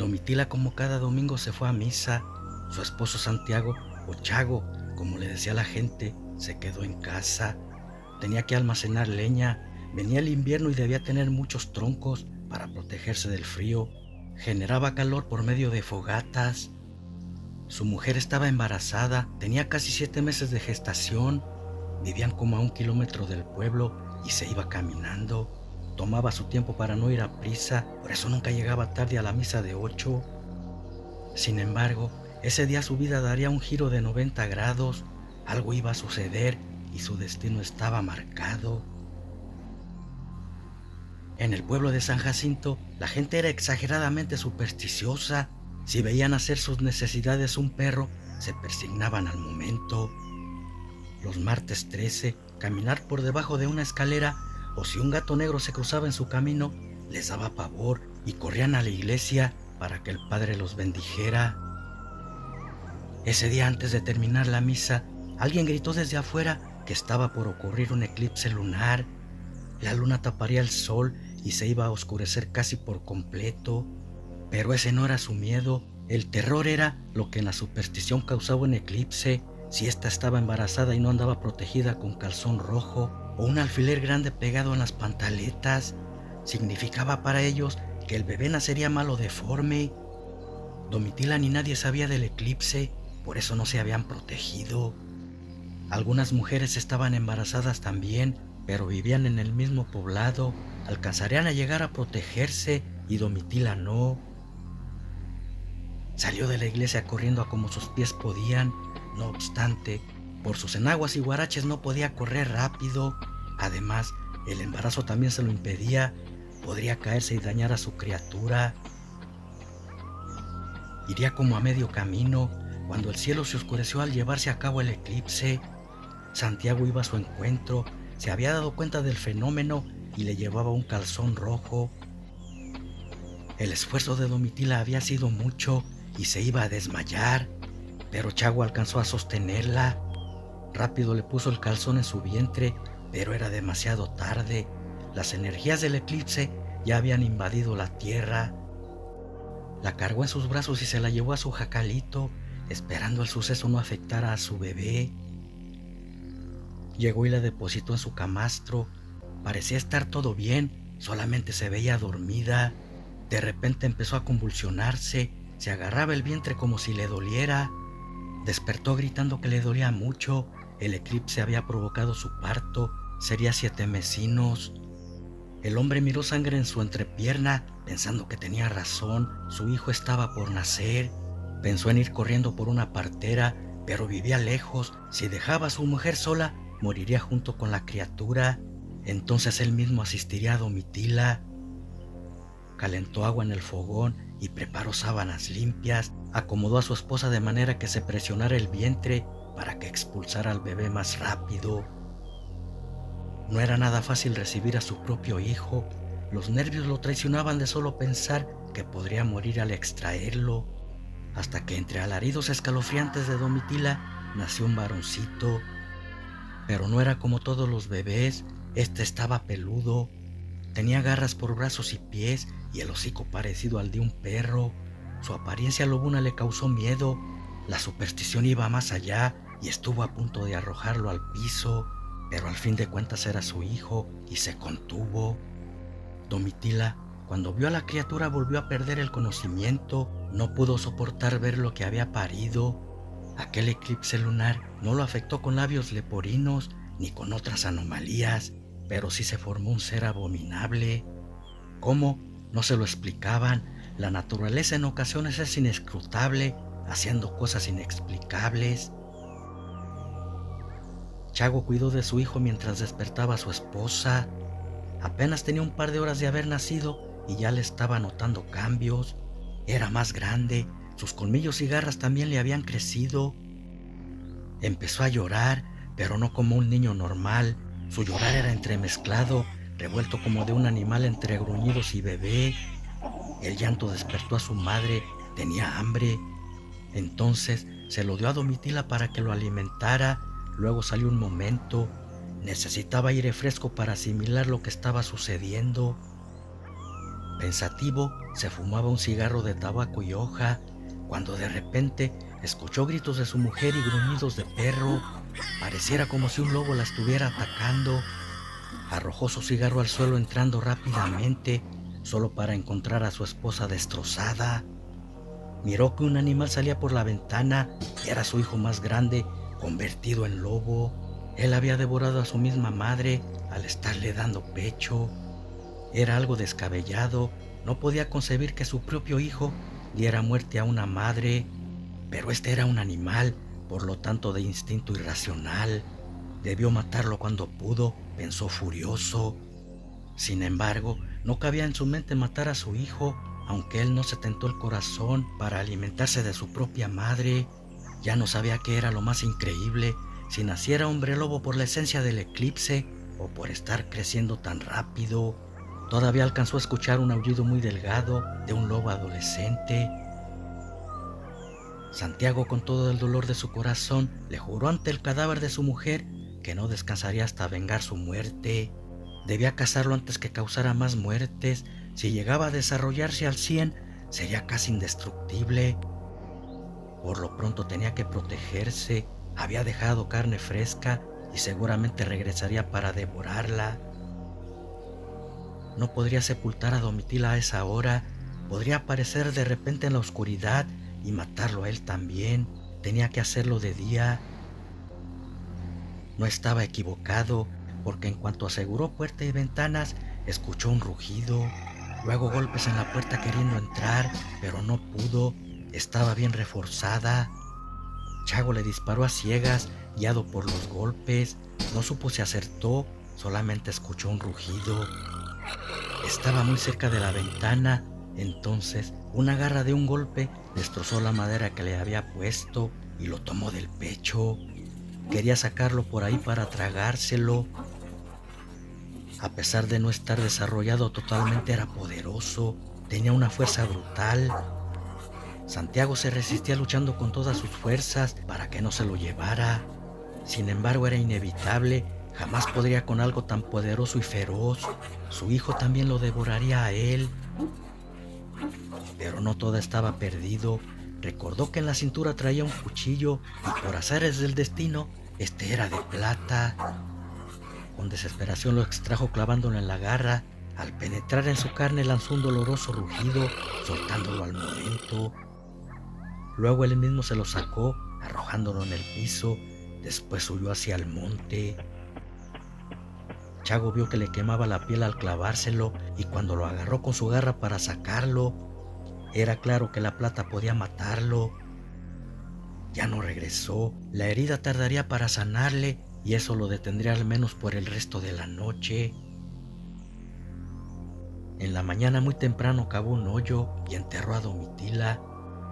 Domitila, como cada domingo, se fue a misa. Su esposo Santiago, o Chago, como le decía la gente, se quedó en casa. Tenía que almacenar leña. Venía el invierno y debía tener muchos troncos para protegerse del frío. Generaba calor por medio de fogatas. Su mujer estaba embarazada, tenía casi 7 meses de gestación. Vivían como a 1 kilómetro del pueblo y se iba caminando. Tomaba su tiempo para no ir a prisa, por eso nunca llegaba tarde a la misa de 8. Sin embargo, ese día su vida daría un giro de 90 grados. Algo iba a suceder y su destino estaba marcado. En el pueblo de San Jacinto, la gente era exageradamente supersticiosa. Si veían hacer sus necesidades un perro, se persignaban al momento. Los martes 13, caminar por debajo de una escalera, o si un gato negro se cruzaba en su camino, les daba pavor y corrían a la iglesia para que el padre los bendijera. Ese día, antes de terminar la misa, alguien gritó desde afuera que estaba por ocurrir un eclipse lunar. La luna taparía el sol y se iba a oscurecer casi por completo. Pero ese no era su miedo. El terror era lo que en la superstición causaba un eclipse. Si ésta estaba embarazada y no andaba protegida con calzón rojo o un alfiler grande pegado en las pantaletas, significaba para ellos que el bebé nacería malo o deforme. Domitila ni nadie sabía del eclipse, por eso no se habían protegido. Algunas mujeres estaban embarazadas también, pero vivían en el mismo poblado. Alcanzarían a llegar a protegerse y Domitila no. Salió de la iglesia corriendo a como sus pies podían. No obstante, por sus enaguas y guaraches no podía correr rápido. Además, el embarazo también se lo impedía. Podría caerse y dañar a su criatura. Iría como a medio camino cuando el cielo se oscureció al llevarse a cabo el eclipse. Santiago iba a su encuentro, se había dado cuenta del fenómeno y le llevaba un calzón rojo. El esfuerzo de Domitila había sido mucho y se iba a desmayar, pero Chago alcanzó a sostenerla. Rápido le puso el calzón en su vientre, pero era demasiado tarde. Las energías del eclipse ya habían invadido la tierra. La cargó en sus brazos y se la llevó a su jacalito, esperando el suceso no afectara a su bebé. Llegó y la depositó en su camastro. Parecía estar todo bien, solamente se veía dormida. De repente empezó a convulsionarse, se agarraba el vientre como si le doliera. Despertó gritando que le dolía mucho. El eclipse había provocado su parto, sería 7 mesinos. El hombre miró sangre en su entrepierna, pensando que tenía razón, su hijo estaba por nacer. Pensó en ir corriendo por una partera, pero vivía lejos. Si dejaba a su mujer sola, moriría junto con la criatura. Entonces él mismo asistiría a Domitila. Calentó agua en el fogón y preparó sábanas limpias. Acomodó a su esposa de manera que se presionara el vientre para que expulsara al bebé más rápido. No era nada fácil recibir a su propio hijo. Los nervios lo traicionaban de solo pensar que podría morir al extraerlo. Hasta que entre alaridos escalofriantes de Domitila nació un varoncito. Pero no era como todos los bebés, este estaba peludo. Tenía garras por brazos y pies y el hocico parecido al de un perro. Su apariencia lobuna le causó miedo. La superstición iba más allá y estuvo a punto de arrojarlo al piso, pero al fin de cuentas era su hijo y se contuvo. Domitila, cuando vio a la criatura, volvió a perder el conocimiento. No pudo soportar ver lo que había parido. Aquel eclipse lunar no lo afectó con labios leporinos ni con otras anomalías, pero sí se formó un ser abominable. ¿Cómo? No se lo explicaban. La naturaleza en ocasiones es inescrutable, haciendo cosas inexplicables. Chago cuidó de su hijo mientras despertaba a su esposa. Apenas tenía un par de horas de haber nacido y ya le estaba notando cambios. Era más grande, sus colmillos y garras también le habían crecido. Empezó a llorar, pero no como un niño normal. Su llorar era entremezclado, revuelto como de un animal entre gruñidos y bebé. El llanto despertó a su madre, tenía hambre. Entonces se lo dio a Domitila para que lo alimentara. Luego salió un momento. Necesitaba aire fresco para asimilar lo que estaba sucediendo. Pensativo, se fumaba un cigarro de tabaco y hoja, cuando de repente escuchó gritos de su mujer y gruñidos de perro. Pareciera como si un lobo la estuviera atacando. Arrojó su cigarro al suelo entrando rápidamente, solo para encontrar a su esposa destrozada. Miró que un animal salía por la ventana y era su hijo más grande, convertido en lobo. Él había devorado a su misma madre al estarle dando pecho. Era algo descabellado, no podía concebir que su propio hijo diera muerte a una madre, pero este era un animal, por lo tanto de instinto irracional. Debió matarlo cuando pudo, pensó furioso. Sin embargo, no cabía en su mente matar a su hijo, aunque él no se tentó el corazón para alimentarse de su propia madre. Ya no sabía qué era lo más increíble, si naciera hombre lobo por la esencia del eclipse o por estar creciendo tan rápido. Todavía alcanzó a escuchar un aullido muy delgado de un lobo adolescente. Santiago, con todo el dolor de su corazón, le juró ante el cadáver de su mujer que no descansaría hasta vengar su muerte. Debía cazarlo antes que causara más muertes. Si llegaba a desarrollarse al 100, sería casi indestructible. Por lo pronto tenía que protegerse. Había dejado carne fresca y seguramente regresaría para devorarla. No podría sepultar a Domitila a esa hora. Podría aparecer de repente en la oscuridad y matarlo a él también. Tenía que hacerlo de día. No estaba equivocado, porque en cuanto aseguró puerta y ventanas, escuchó un rugido, luego golpes en la puerta queriendo entrar, pero no pudo, estaba bien reforzada. Chago le disparó a ciegas, guiado por los golpes, no supo si acertó, solamente escuchó un rugido. Estaba muy cerca de la ventana, entonces una garra de un golpe destrozó la madera que le había puesto y lo tomó del pecho. Quería sacarlo por ahí para tragárselo. A pesar de no estar desarrollado totalmente, era poderoso, tenía una fuerza brutal. Santiago se resistía luchando con todas sus fuerzas para que no se lo llevara. Sin embargo, era inevitable, jamás podría con algo tan poderoso y feroz. Su hijo también lo devoraría a él. Pero no todo estaba perdido. Recordó que en la cintura traía un cuchillo y por azares del destino, este era de plata. Con desesperación lo extrajo clavándolo en la garra. Al penetrar en su carne lanzó un doloroso rugido, soltándolo al momento. Luego él mismo se lo sacó, arrojándolo en el piso. Después huyó hacia el monte. Chago vio que le quemaba la piel al clavárselo y cuando lo agarró con su garra para sacarlo, era claro que la plata podía matarlo. Ya no regresó, la herida tardaría para sanarle y eso lo detendría al menos por el resto de la noche. En la mañana muy temprano cavó un hoyo y enterró a Domitila.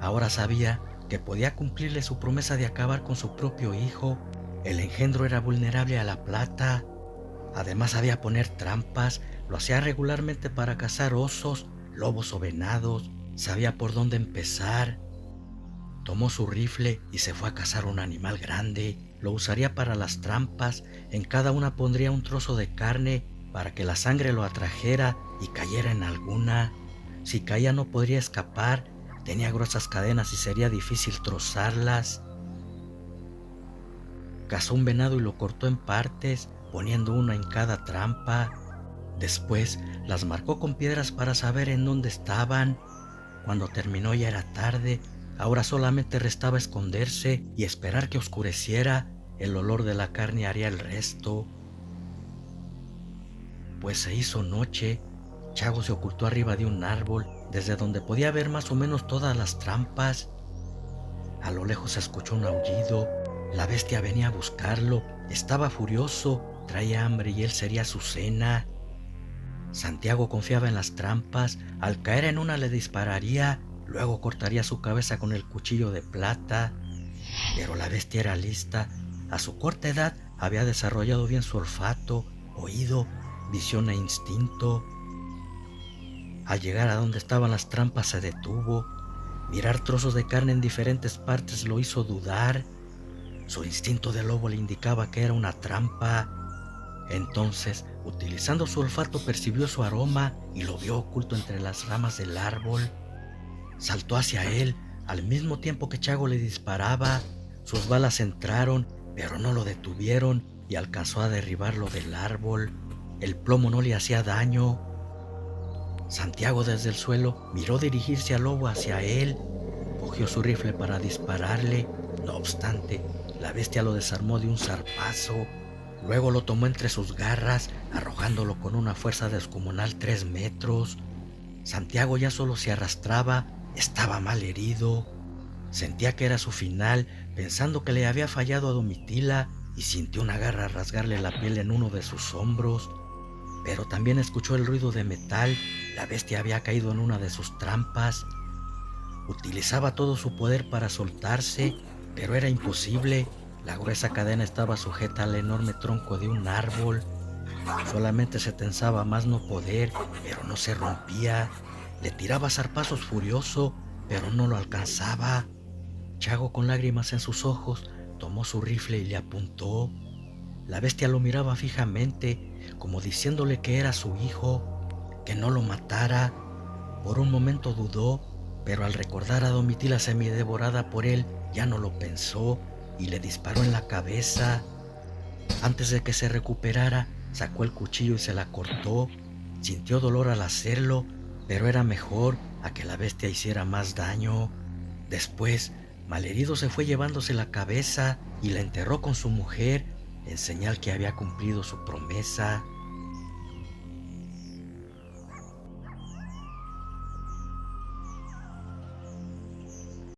Ahora sabía que podía cumplirle su promesa de acabar con su propio hijo. El engendro era vulnerable a la plata. Además sabía poner trampas, lo hacía regularmente para cazar osos, lobos o venados. Sabía por dónde empezar. Tomó su rifle y se fue a cazar un animal grande. Lo usaría para las trampas, en cada una pondría un trozo de carne para que la sangre lo atrajera y cayera en alguna. Si caía no podría escapar, tenía gruesas cadenas y sería difícil trozarlas. Cazó un venado y lo cortó en partes, poniendo una en cada trampa. Después las marcó con piedras para saber en dónde estaban. Cuando terminó ya era tarde. Ahora solamente restaba esconderse y esperar que oscureciera. El olor de la carne haría el resto. Pues se hizo noche. Chago se ocultó arriba de un árbol, desde donde podía ver más o menos todas las trampas. A lo lejos se escuchó un aullido. La bestia venía a buscarlo. Estaba furioso, traía hambre y él sería su cena. Santiago confiaba en las trampas. Al caer en una le dispararía. Luego cortaría su cabeza con el cuchillo de plata. Pero la bestia era lista. A su corta edad había desarrollado bien su olfato, oído, visión e instinto. Al llegar a donde estaban las trampas se detuvo. Mirar trozos de carne en diferentes partes lo hizo dudar. Su instinto de lobo le indicaba que era una trampa. Entonces Utilizando su olfato percibió su aroma y lo vio oculto entre las ramas del árbol. Saltó hacia él al mismo tiempo que Chago le disparaba. Sus balas entraron, pero no lo detuvieron y alcanzó a derribarlo del árbol. El plomo no le hacía daño. Santiago desde el suelo miró dirigirse al lobo hacia él. Cogió su rifle para dispararle. No obstante, la bestia lo desarmó de un zarpazo. Luego lo tomó entre sus garras, arrojándolo con una fuerza descomunal 3 metros. Santiago ya solo se arrastraba, estaba mal herido. Sentía que era su final, pensando que le había fallado a Domitila, y sintió una garra rasgarle la piel en uno de sus hombros. Pero también escuchó el ruido de metal. La bestia había caído en una de sus trampas. Utilizaba todo su poder para soltarse, pero era imposible. La gruesa cadena estaba sujeta al enorme tronco de un árbol. Solamente se tensaba a más no poder, pero no se rompía. Le tiraba zarpazos furioso, pero no lo alcanzaba. Chago, con lágrimas en sus ojos, tomó su rifle y le apuntó. La bestia lo miraba fijamente, como diciéndole que era su hijo, que no lo matara. Por un momento dudó, pero al recordar a Domitila semidevorada por él, ya no lo pensó y le disparó en la cabeza. Antes de que se recuperara, sacó el cuchillo y se la cortó. Sintió dolor al hacerlo, pero era mejor a que la bestia hiciera más daño. Después, malherido, se fue llevándose la cabeza y la enterró con su mujer, en señal que había cumplido su promesa.